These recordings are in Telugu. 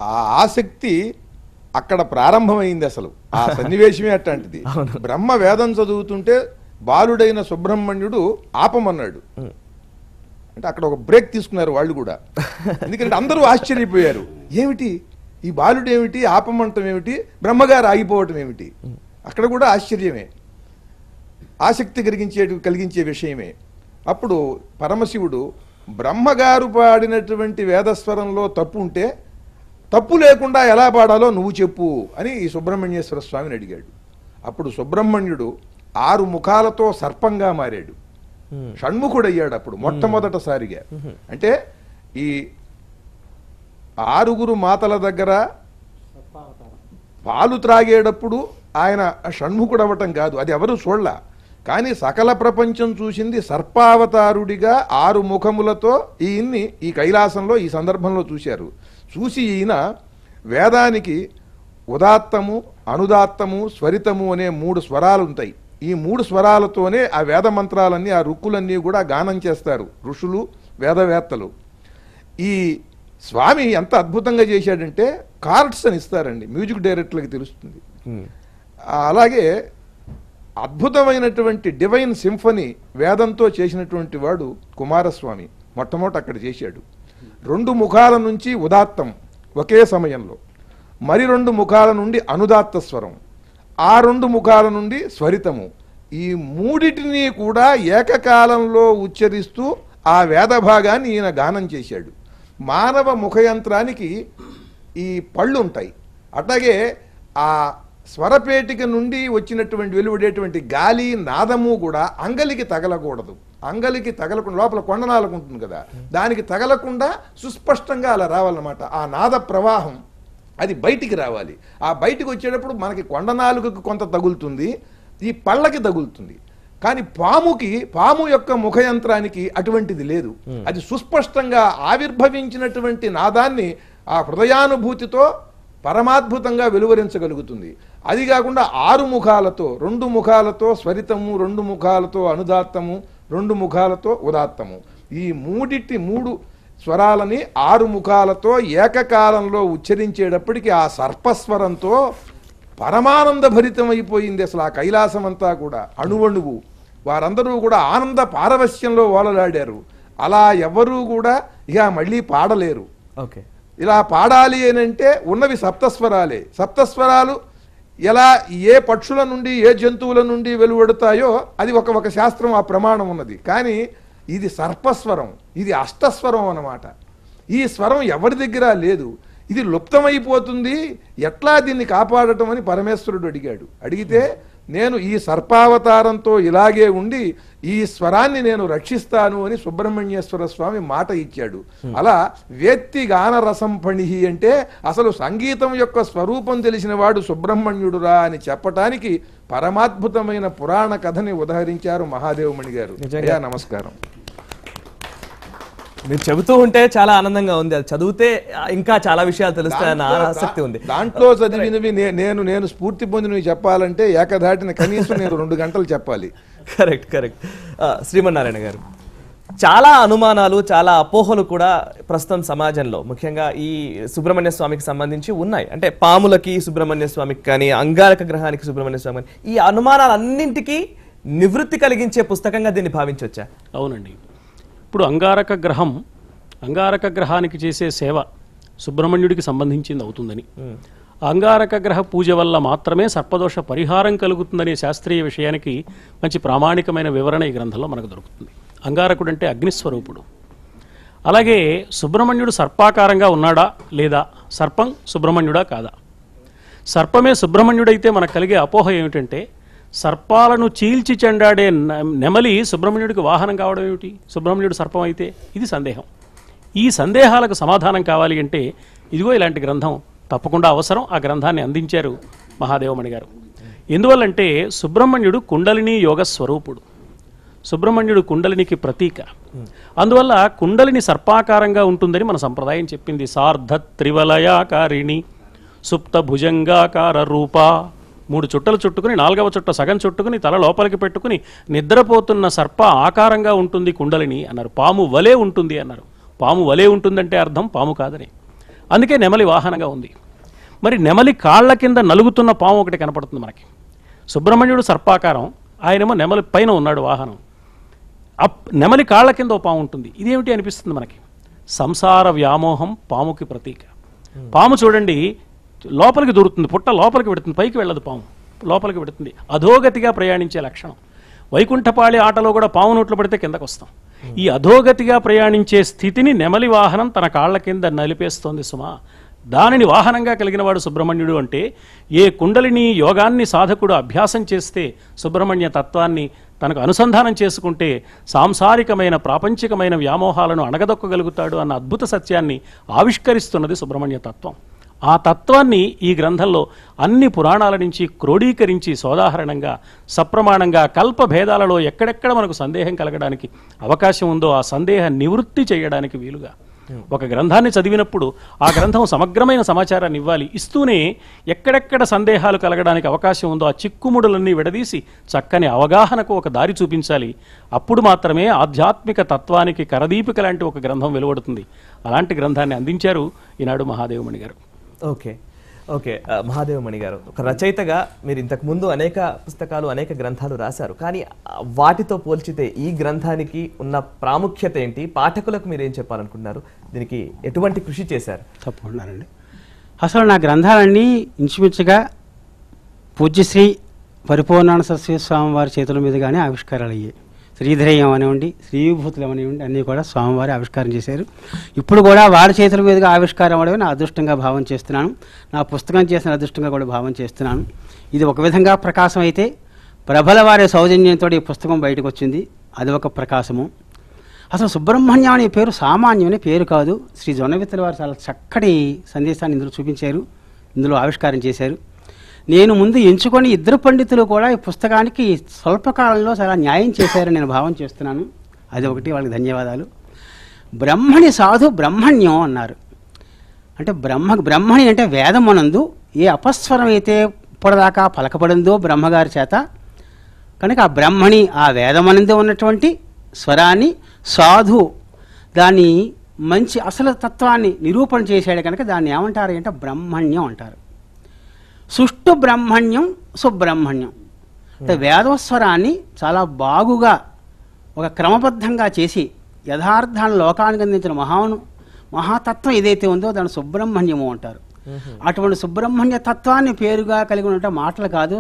ఆ ఆసక్తి అక్కడ ప్రారంభమైంది. అసలు ఆ సన్నివేశమే అట్లాంటిది. బ్రహ్మ వేదం చదువుతుంటే బాలుడైన సుబ్రహ్మణ్యుడు ఆపమన్నాడు. అంటే అక్కడ ఒక బ్రేక్ తీసుకున్నారు వాళ్ళు కూడా. ఎందుకంటే అందరూ ఆశ్చర్యపోయారు, ఏమిటి ఈ బాలుడు ఏమిటి ఆపమంటం ఏమిటి, బ్రహ్మగారు ఆగిపోవటం ఏమిటి. అక్కడ కూడా ఆశ్చర్యమే, ఆసక్తి కలిగించే విషయమే. అప్పుడు పరమశివుడు బ్రహ్మగారు పాడినటువంటి వేదస్వరంలో తప్పు ఉంటే తప్పు లేకుండా ఎలా పాడాలో నువ్వు చెప్పు అని ఈ సుబ్రహ్మణ్యేశ్వర స్వామిని అడిగాడు. అప్పుడు సుబ్రహ్మణ్యుడు 6 ముఖాలతో సర్పంగా మారాడు, షణ్ముఖుడయ్యాడు అప్పుడు మొట్టమొదటిసారిగా. అంటే ఈ 6 మాతల దగ్గర పాలు త్రాగేటప్పుడు ఆయన షణ్ముఖుడు అవ్వటం కాదు, అది ఎవరు చూడలా. కానీ సకల ప్రపంచం చూసింది సర్పావతారుడిగా 6 ముఖములతో ఈయన్ని ఈ కైలాసంలో ఈ సందర్భంలో చూశారు. చూసి ఈయన వేదానికి ఉదాత్తము, అనుదాత్తము, స్వరితము అనే 3 స్వరాలు ఉంటాయి. ఈ 3 స్వరాలతోనే ఆ వేద మంత్రాలన్నీ, ఆ రుక్కులన్నీ కూడా గానం చేస్తారు ఋషులు, వేదవేత్తలు. ఈ స్వామి ఎంత అద్భుతంగా చేశాడంటే కార్డ్స్ అని ఇస్తారండి మ్యూజిక్ డైరెక్టర్లకి తెలుస్తుంది. అలాగే అద్భుతమైనటువంటి డివైన్ సింఫనీ వేదంతో చేసినటువంటి వాడు కుమారస్వామి మొట్టమొదట అక్కడ చేశాడు. 2 ముఖాల నుంచి ఉదాత్తం ఒకే సమయంలో, మరి 2 ముఖాల నుండి అనుదాత్త స్వరం, ఆ 2 ముఖాల నుండి స్వరితము, ఈ 3టిని కూడా ఏకకాలంలో ఉచ్చరిస్తూ ఆ వేద భాగాన్ని ఈయన గానం చేశాడు. మానవ ముఖయంత్రానికి ఈ పళ్ళు ఉంటాయి, అట్లాగే ఆ స్వరపేటిక నుండి వచ్చినటువంటి వెలువడేటువంటి గాలి నాదము కూడా అంగలికి తగలకూడదు. అంగలికి తగలకుండా లోపల కొండనాలకు ఉంటుంది కదా, దానికి తగలకుండా సుస్పష్టంగా అలా రావాలన్నమాట. ఆ నాద ప్రవాహం అది బయటికి రావాలి. ఆ బయటికి వచ్చేటప్పుడు మనకి కొండనాలుగుకి కొంత తగులుతుంది, ఈ పళ్ళకి తగులుతుంది. కానీ పాము యొక్క ముఖయంత్రానికి అటువంటిది లేదు. అది సుస్పష్టంగా ఆవిర్భవించినటువంటి నాదాన్ని ఆ హృదయానుభూతితో పరమాద్భుతంగా వెలువరించగలుగుతుంది. అది కాకుండా 6 ముఖాలతో, 2 ముఖాలతో స్వరితము, 2 ముఖాలతో అనుదాత్తము, 2 ముఖాలతో ఉదాత్తము, ఈ 3 స్వరాలని 6 ముఖాలతో ఏకకాలంలో ఉచ్చరించేటప్పటికి ఆ సర్పస్వరంతో పరమానంద భరితమైపోయింది అసలు ఆ కైలాసం అంతా కూడా. అణువణువు వారందరూ కూడా ఆనంద పారవశ్యంలో ఓలలాడారు. అలా ఎవరూ కూడా ఇక మళ్ళీ పాడలేరు. ఇలా పాడాలి అని అంటే ఉన్నవి సప్తస్వరాలే. సప్తస్వరాలు ఎలా ఏ పక్షుల నుండి ఏ జంతువుల నుండి వెలువడతాయో అది ఒక శాస్త్రం, ఆ ప్రమాణం ఉన్నది. కానీ ఇది సర్పస్వరం, ఇది అష్టస్వరం అన్నమాట. ఈ స్వరం ఎవరి దగ్గర లేదు, ఇది లుప్తమైపోతుంది, ఎట్లా దీన్ని కాపాడటం అని పరమేశ్వరుడు అడిగాడు. అడిగితే నేను ఈ సర్పావతారంతో ఇలాగే ఉండి ఈ స్వరాన్ని నేను రక్షిస్తాను అని సుబ్రహ్మణ్యేశ్వర స్వామి మాట ఇచ్చాడు. అలా వేత్తి గాన రసం పణిహి అంటే అసలు సంగీతం యొక్క స్వరూపం తెలిసిన వాడు సుబ్రహ్మణ్యుడురా అని చెప్పటానికి పరమాద్భుతమైన పురాణ కథని ఉదహరించారు మహాదేవమణి గారు. నమస్కారం. మీరు చెబుతూ ఉంటే చాలా ఆనందంగా ఉంది, అది చదివితే ఇంకా చాలా విషయాలు తెలుస్తాయన్న ఆసక్తి ఉంది. దాంట్లో చదివినవి నేను స్ఫూర్తి పొందినవి చెప్పాలంటే ఏకధాటిన కనీసం నేను 2 గంటలు చెప్పాలి. కరెక్ట్. శ్రీమన్నారాయణ గారు, చాలా అనుమానాలు, చాలా అపోహలు కూడా ప్రస్తుతం సమాజంలో ముఖ్యంగా ఈ సుబ్రహ్మణ్య స్వామికి సంబంధించి ఉన్నాయి. అంటే పాములకి సుబ్రహ్మణ్య స్వామికి కానీ, అంగారక గ్రహానికి సుబ్రహ్మణ్య స్వామి కానీ, ఈ అనుమానాలన్నింటికీ నివృత్తి కలిగించే పుస్తకంగా దీన్ని భావించవచ్చా? అవునండి. ఇప్పుడు అంగారక గ్రహానికి చేసే సేవ సుబ్రహ్మణ్యుడికి సంబంధించింది అవుతుందని, అంగారక గ్రహ పూజ వల్ల మాత్రమే సర్పదోష పరిహారం కలుగుతుందనే శాస్త్రీయ విషయానికి మంచి ప్రామాణికమైన వివరణ ఈ గ్రంథంలో మనకు దొరుకుతుంది. అంగారకుడు అంటే అగ్నిస్వరూపుడు. అలాగే సుబ్రహ్మణ్యుడు సర్పాకారంగా ఉన్నాడా లేదా, సర్పం సుబ్రహ్మణ్యుడా కాదా? సర్పమే సుబ్రహ్మణ్యుడైతే మనకు కలిగే అపోహ ఏమిటంటే సర్పాలను చీల్చి చెండాడే నెమలి సుబ్రహ్మణ్యుడికి వాహనం కావడం ఏమిటి, సుబ్రహ్మణ్యుడు సర్పం అయితే? ఇది సందేహం. ఈ సందేహాలకు సమాధానం కావాలి అంటే ఇదిగో ఇలాంటి గ్రంథం తప్పకుండా అవసరం. ఆ గ్రంథాన్ని అందించారు మహాదేవమణి గారు. ఎందువల్లంటే సుబ్రహ్మణ్యుడు కుండలిని యోగ స్వరూపుడు, సుబ్రహ్మణ్యుడు కుండలినికి ప్రతీక. అందువల్ల కుండలిని సర్పాకారంగా ఉంటుందని మన సంప్రదాయం చెప్పింది. సార్ధ త్రివలయాకారిణి సుప్త భుజంగాకార రూప, 3 చుట్టలు చుట్టుకుని 4వ చుట్ట సగం చుట్టుకుని తల లోపలికి పెట్టుకుని నిద్రపోతున్న సర్ప ఆకారంగా ఉంటుంది కుండలిని అన్నారు. పాము వలే ఉంటుంది అన్నారు. పాము వలే ఉంటుందంటే అర్థం పాము కాదని. అందుకే నెమలి వాహనంగా ఉంది. మరి నెమలి కాళ్ళ కింద నలుగుతున్న పాము ఒకటి కనపడుతుంది మనకి. సుబ్రహ్మణ్యుడు సర్పాకారం, ఆయనేమో నెమలి పైన ఉన్నాడు వాహనం. నెమలి కాళ్ళ కింద ఓ పాము ఉంటుంది. ఇదేమిటి అనిపిస్తుంది మనకి? సంసార వ్యామోహం పాముకి ప్రతీక. పాము చూడండి లోపలికి దూరుతుంది, పుట్ట లోపలికి పెడుతుంది, పైకి వెళ్ళదు, పాము లోపలికి పెడుతుంది. అధోగతిగా ప్రయాణించే లక్షణం. వైకుంఠపాళి ఆటలో కూడా పాము నోట్లు పడితే కిందకు వస్తాం. ఈ అధోగతిగా ప్రయాణించే స్థితిని నెమలి వాహనం తన కాళ్ళ కింద నలిపేస్తోంది సుమా. దానిని వాహనంగా కలిగిన వాడు సుబ్రహ్మణ్యుడు. అంటే ఏ కుండలిని యోగాన్ని సాధకుడు అభ్యాసం చేస్తే, సుబ్రహ్మణ్య తత్వాన్ని తనకు అనుసంధానం చేసుకుంటే సాంసారికమైన ప్రాపంచికమైన వ్యామోహాలను అణగదొక్కగలుగుతాడు అన్న అద్భుత సత్యాన్ని ఆవిష్కరిస్తున్నది సుబ్రహ్మణ్య తత్వం. ఆ తత్వాన్ని ఈ గ్రంథంలో అన్ని పురాణాల నుంచి క్రోడీకరించి సోదాహరణంగా సప్రమాణంగా కల్ప భేదాలలో ఎక్కడెక్కడ మనకు సందేహం కలగడానికి అవకాశం ఉందో ఆ సందేహ నివృత్తి చేయడానికి వీలుగా ఒక గ్రంథాన్ని చదివినప్పుడు ఆ గ్రంథం సమగ్రమైన సమాచారాన్ని ఇవ్వాలి. ఇస్తూనే ఎక్కడెక్కడ సందేహాలు కలగడానికి అవకాశం ఉందో ఆ చిక్కుముడులన్నీ విడదీసి చక్కని అవగాహనకు ఒక దారి చూపించాలి. అప్పుడు మాత్రమే ఆధ్యాత్మిక తత్వానికి కరదీపిక లాంటి ఒక గ్రంథం వెలువడుతుంది. అలాంటి గ్రంథాన్ని అందించారు ఈనాడు మహాదేవమణి గారు. ఓకే ఓకే మహాదేవమణి గారు, ఒక రచయితగా మీరు ఇంతకు ముందు అనేక పుస్తకాలు అనేక గ్రంథాలు రాశారు. కానీ వాటితో పోల్చితే ఈ గ్రంథానికి ఉన్న ప్రాముఖ్యత ఏంటి? పాఠకులకు మీరు ఏం చెప్పాలనుకుంటున్నారు? దీనికి ఎటువంటి కృషి చేశారు? తప్పకుండానండి. అసలు నా గ్రంథాలన్నీ ఇంచుమించుగా పూజ్యశ్రీ పరిపూర్ణానంద సరస్వతి స్వామివారి చేతుల మీదుగానే ఆవిష్కారాలు అయ్యాయి. శ్రీధరేయం అనివ్వండి, శ్రీవిభూతులు అనివ్వండి, అన్నీ కూడా స్వామివారి ఆవిష్కారం చేశారు. ఇప్పుడు కూడా వారి చేతుల మీదుగా ఆవిష్కారం అవడమే నా అదృష్టంగా భావం చేస్తున్నాను. నా పుస్తకం చేసిన అదృష్టంగా కూడా భావం చేస్తున్నాను. ఇది ఒక విధంగా ప్రకాశం అయితే, ప్రభల వారి సౌజన్యంతో ఈ పుస్తకం బయటకు వచ్చింది, అది ఒక ప్రకాశము. అసలు సుబ్రహ్మణ్యం అనే పేరు సామాన్యమైన పేరు కాదు. శ్రీ జొన్నవిత్తల వారు చాలా చక్కటి సందేశాన్ని ఇందులో చూపించారు, ఇందులో ఆవిష్కారం చేశారు. నేను ముందు ఎంచుకొని ఇద్దరు పండితులు కూడా ఈ పుస్తకానికి స్వల్పకాలంలో చాలా న్యాయం చేశారని నేను భావం చేస్తున్నాను. అది ఒకటి, వాళ్ళకి ధన్యవాదాలు. బ్రహ్మణి సాధు బ్రహ్మణ్యం అన్నారు. అంటే బ్రహ్మణి అంటే వేదమునందు ఏ అపస్వరం అయితే ఇప్పటిదాకా పలకబడిందో బ్రహ్మగారి చేత, కనుక ఆ బ్రహ్మణి ఆ వేదమునందు ఉన్నటువంటి స్వరాన్ని, సాధు దాన్ని మంచి అసలు తత్వాన్ని నిరూపణ చేశాడు కనుక దాన్ని ఏమంటారు అంటే బ్రహ్మణ్యం అంటారు. సుష్టు బ్రహ్మణ్యం సుబ్రహ్మణ్యం అంటే వేదస్వరాన్ని చాలా బాగుగా ఒక క్రమబద్ధంగా చేసి యథార్థాన్ని లోకానికి అందించిన మహాతత్వం ఏదైతే ఉందో దాన్ని సుబ్రహ్మణ్యము అంటారు. అటువంటి సుబ్రహ్మణ్య తత్వాన్ని పేరుగా కలిగి ఉంటే మాటలు కాదు.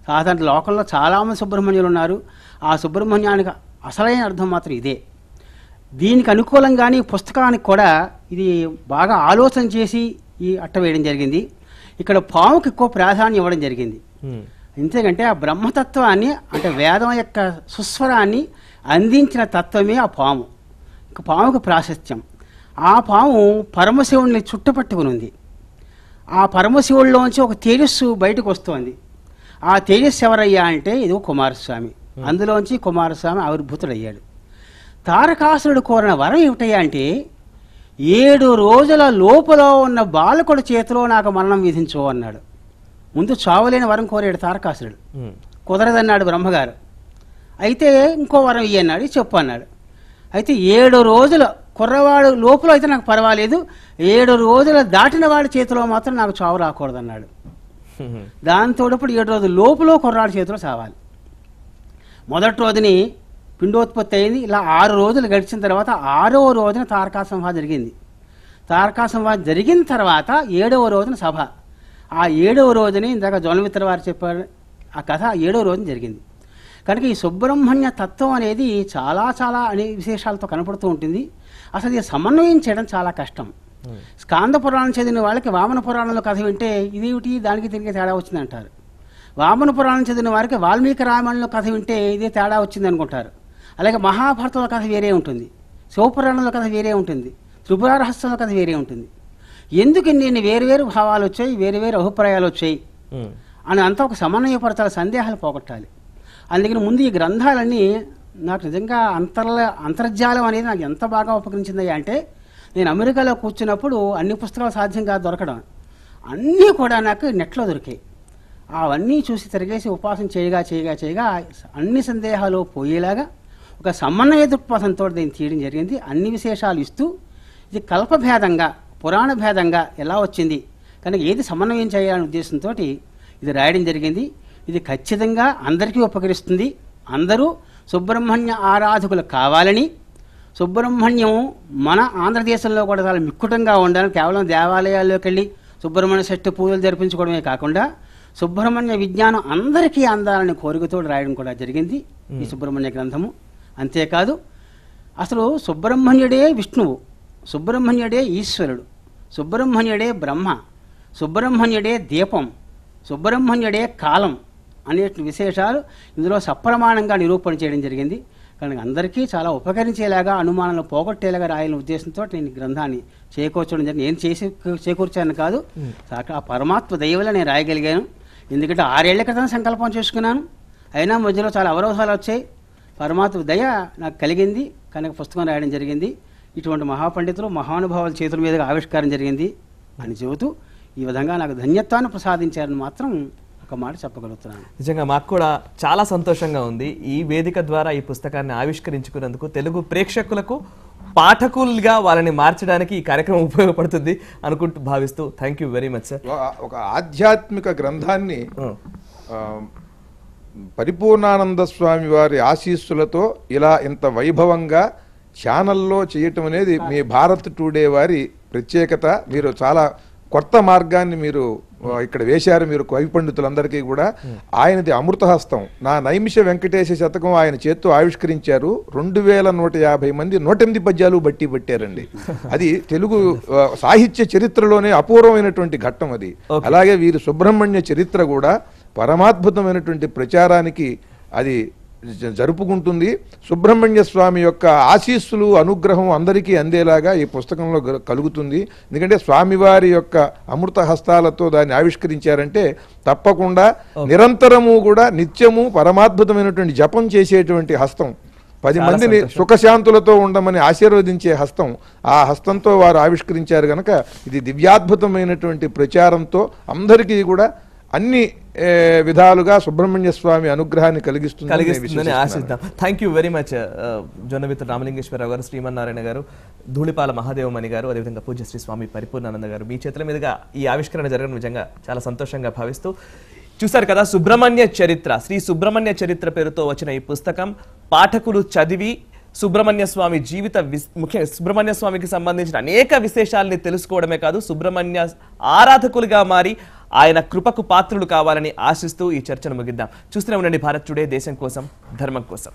సాధారణ లోకంలో చాలామంది సుబ్రహ్మణ్యులు ఉన్నారు. ఆ సుబ్రహ్మణ్యానికి అసలైన అర్థం మాత్రం ఇదే. దీనికి అనుకూలంగానే పుస్తకానికి కూడా ఇది బాగా ఆలోచన చేసి ఈ అట్ట వేయడం జరిగింది. ఇక్కడ పాముకి ఎక్కువ ప్రాధాన్యం ఇవ్వడం జరిగింది. ఎందుకంటే ఆ బ్రహ్మతత్వాన్ని అంటే వేదం యొక్క సుస్వరాన్ని అందించిన తత్వమే ఆ పాము. పాముకు ప్రాశస్త్యం. ఆ పాము పరమశివుడిని చుట్టుపట్టుకుని ఉంది. ఆ పరమశివుడిలోంచి ఒక తేజస్సు బయటకు వస్తోంది. ఆ తేజస్సు ఎవరయ్యా అంటే ఇది కుమారస్వామి. అందులోంచి కుమారస్వామి ఆవిర్భూతుడయ్యాడు. తారకాసురుడు కోరిన వరం ఏమిటయ్యా అంటే 7 రోజుల లోపల ఉన్న బాలకుడి చేతిలో నాకు మరణం విధించు అన్నాడు. ముందు చావలేని వరం కోరాడు తారకాసురుడు. కుదరదన్నాడు బ్రహ్మగారు. అయితే ఇంకో వరం ఇయ్యన్నాడు, చెప్పు అన్నాడు. అయితే 7 రోజుల కుర్రవాడు లోపల అయితే నాకు పర్వాలేదు, 7 రోజుల దాటిన వాడి చేతిలో మాత్రం నాకు చావు రాకూడదన్నాడు. దాంతో ఇప్పుడు 7 రోజుల లోపల కుర్రాడి చేతిలో చావాలి. మొదటి రోజుని పిండోత్పత్తి అయింది. ఇలా 6 రోజులు గడిచిన తర్వాత 6వ రోజున తారకా సంహారం జరిగింది. తారకా సంహారం జరిగిన తర్వాత 7వ రోజున సభ. ఆ 7వ రోజుని ఇందాక జొన్నవిత్తల వారు చెప్పారు, ఆ కథ 7వ రోజున జరిగింది. కనుక ఈ సుబ్రహ్మణ్య తత్వం అనేది చాలా చాలా అనే విశేషాలతో కనపడుతూ ఉంటుంది. అసలు ఇది సమన్వయం చేయడం చాలా కష్టం. స్కాంద పురాణం చదివిన వాళ్ళకి వామన పురాణంలో కథ వింటే ఇదేమిటి దానికి తిరిగి తేడా వచ్చిందంటారు. వామన పురాణం చదివిన వారికి వాల్మీకి రామాయణంలో కథ వింటే ఇదే తేడా వచ్చింది అనుకుంటారు. అలాగే మహాభారతంలో కథ వేరే ఉంటుంది, శివపురాణంలో కథ వేరే ఉంటుంది, త్రిపుర రహస్యంలో కథ వేరే ఉంటుంది. ఎందుకు ఇన్ని వేరువేరు భావాలు వచ్చాయి, వేరువేరు అభిప్రాయాలు వచ్చాయి అని అంతా ఒక సమన్వయపరచాలి, సందేహాలు పోగొట్టాలి. అందుకని ముందు ఈ గ్రంథాలన్నీ నాకు నిజంగా అంతర్జాలం అనేది నాకు ఎంత బాగా ఉపకరించింది అంటే, నేను అమెరికాలో కూర్చున్నప్పుడు అన్ని పుస్తకాలు సాధ్యంగా దొరకడం, అన్నీ కూడా నాకు నెట్లో దొరికాయి. అవన్నీ చూసి తిరిగేసి ఉపాసన చేయగా అన్ని సందేహాలు పోయేలాగా ఒక సమన్వయ దృక్పథంతో దీన్ని తీయడం జరిగింది. అన్ని విశేషాలు ఇస్తూ ఇది కల్పభేదంగా పురాణ భేదంగా ఎలా వచ్చింది కనుక ఏది సమన్వయం చేయాలనే ఉద్దేశంతో ఇది రాయడం జరిగింది. ఇది ఖచ్చితంగా అందరికీ ఉపకరిస్తుంది. అందరూ సుబ్రహ్మణ్య ఆరాధకులు కావాలని, సుబ్రహ్మణ్యం మన ఆంధ్రదేశంలో కూడా చాలా మిక్కుటంగా ఉండాలని, కేవలం దేవాలయాల్లోకి వెళ్ళి సుబ్రహ్మణ్య షష్ఠి పూజలు జరిపించుకోవడమే కాకుండా సుబ్రహ్మణ్య విజ్ఞానం అందరికీ అందాలని కోరికతో రాయడం కూడా జరిగింది ఈ సుబ్రహ్మణ్య గ్రంథము. అంతేకాదు అసలు సుబ్రహ్మణ్యుడే విష్ణువు, సుబ్రహ్మణ్యుడే ఈశ్వరుడు, సుబ్రహ్మణ్యుడే బ్రహ్మ, సుబ్రహ్మణ్యుడే దీపం, సుబ్రహ్మణ్యుడే కాలం అనే విశేషాలు ఇందులో సప్రమాణంగా నిరూపణ చేయడం జరిగింది. కనుక అందరికీ చాలా ఉపకరించేలాగా, అనుమానాలు పోగొట్టేలాగా రాయాలనే ఉద్దేశంతో నేను ఈ గ్రంథాన్ని చేకూర్చడం జరిగింది. నేను చేకూర్చాను కాదు, ఆ పరమాత్మ దయ వల్ల నేను రాయగలిగాను. ఎందుకంటే 6 ఏళ్ల క్రితం సంకల్పం చేసుకున్నాను, అయినా మధ్యలో చాలా అవరోధాలు వచ్చాయి. పరమాత్మ దయ నాకు కలిగింది కనుక పుస్తకం రాయడం జరిగింది. ఇటువంటి మహాపండితులు మహానుభావుల చేతుల మీదుగా ఆవిష్కారం జరిగింది అని చెబుతూ ఈ విధంగా నాకు ధన్యత్వాన్ని ప్రసాదించారని మాత్రం ఒక మాట చెప్పగలుగుతున్నాను. నిజంగా మాకు కూడా చాలా సంతోషంగా ఉంది ఈ వేదిక ద్వారా ఈ పుస్తకాన్ని ఆవిష్కరించుకున్నందుకు. తెలుగు ప్రేక్షకులకు పాఠకులుగా వాళ్ళని మార్చడానికి ఈ కార్యక్రమం ఉపయోగపడుతుంది అనుకుంటూ భావిస్తూ thank you very much sir. ఒక ఆధ్యాత్మిక గ్రంథాన్ని పరిపూర్ణానంద స్వామి వారి ఆశీస్సులతో ఇలా ఇంత వైభవంగా ఛానల్లో చేయటం అనేది మీ భారత్ టుడే వారి ప్రత్యేకత. మీరు చాలా కొత్త మార్గాన్ని మీరు ఇక్కడ వేశారు. మీరు కవి పండితులందరికీ కూడా ఆయనది అమృతహస్తం. నా నైమిష వెంకటేశ శతకం ఆయన చేత్తో ఆవిష్కరించారు. 2150 మంది 108 పద్యాలు బట్టి పట్టారండి. అది తెలుగు సాహిత్య చరిత్రలోనే అపూర్వమైనటువంటి ఘట్టం అది. అలాగే వీరి సుబ్రహ్మణ్య చరిత్ర కూడా పరమాద్భుతమైనటువంటి ప్రచారానికి అది జరుపుకుంటుంది. సుబ్రహ్మణ్య స్వామి యొక్క ఆశీస్సులు, అనుగ్రహం అందరికీ అందేలాగా ఈ పుస్తకంలో కలుగుతుంది. ఎందుకంటే స్వామివారి యొక్క అమృత హస్తాలతో దాన్ని ఆవిష్కరించారంటే తప్పకుండా నిరంతరము కూడా నిత్యము పరమాద్భుతమైనటువంటి జపం చేసేటువంటి హస్తం, 10 మందిని సుఖశాంతులతో ఉండమని ఆశీర్వదించే హస్తం, ఆ హస్తంతో వారు ఆవిష్కరించారు కనుక ఇది దివ్యాద్భుతమైనటువంటి ప్రచారంతో అందరికీ కూడా అన్ని విధాలుగా సుబ్రహ్మణ్య స్వామి అనుగ్రహాన్ని కలిగిస్తుందని ఆశిద్దాం. Thank you very much Jonnavithula Ramalingeswara Rao garu, Srimannarayana గారు, ధూళిపాల మహాదేవమణి గారు, అదేవిధంగా పూజ్య శ్రీ స్వామి పరిపూర్ణానంద గారు. మీ చేతుల మీదుగా ఈ ఆవిష్కరణ జరగడం నిజంగా చాలా సంతోషంగా భావిస్తూ చూశారు కదా సుబ్రహ్మణ్య చరిత్ర, శ్రీ సుబ్రహ్మణ్య చరిత్ర పేరుతో వచ్చిన ఈ పుస్తకం పాఠకులు చదివి సుబ్రహ్మణ్య స్వామి జీవిత ముఖ్యంగా సుబ్రహ్మణ్య స్వామికి సంబంధించిన అనేక విశేషాలని తెలుసుకోవడమే కాదు సుబ్రహ్మణ్య ఆరాధకులుగా మారి ఆయన కృపకు పాత్రులు కావాలని ఆశిస్తూ ఈ చర్చను ముగిద్దాం. చూస్తూనే ఉండండి భారత్ టుడే, దేశం కోసం ధర్మం కోసం.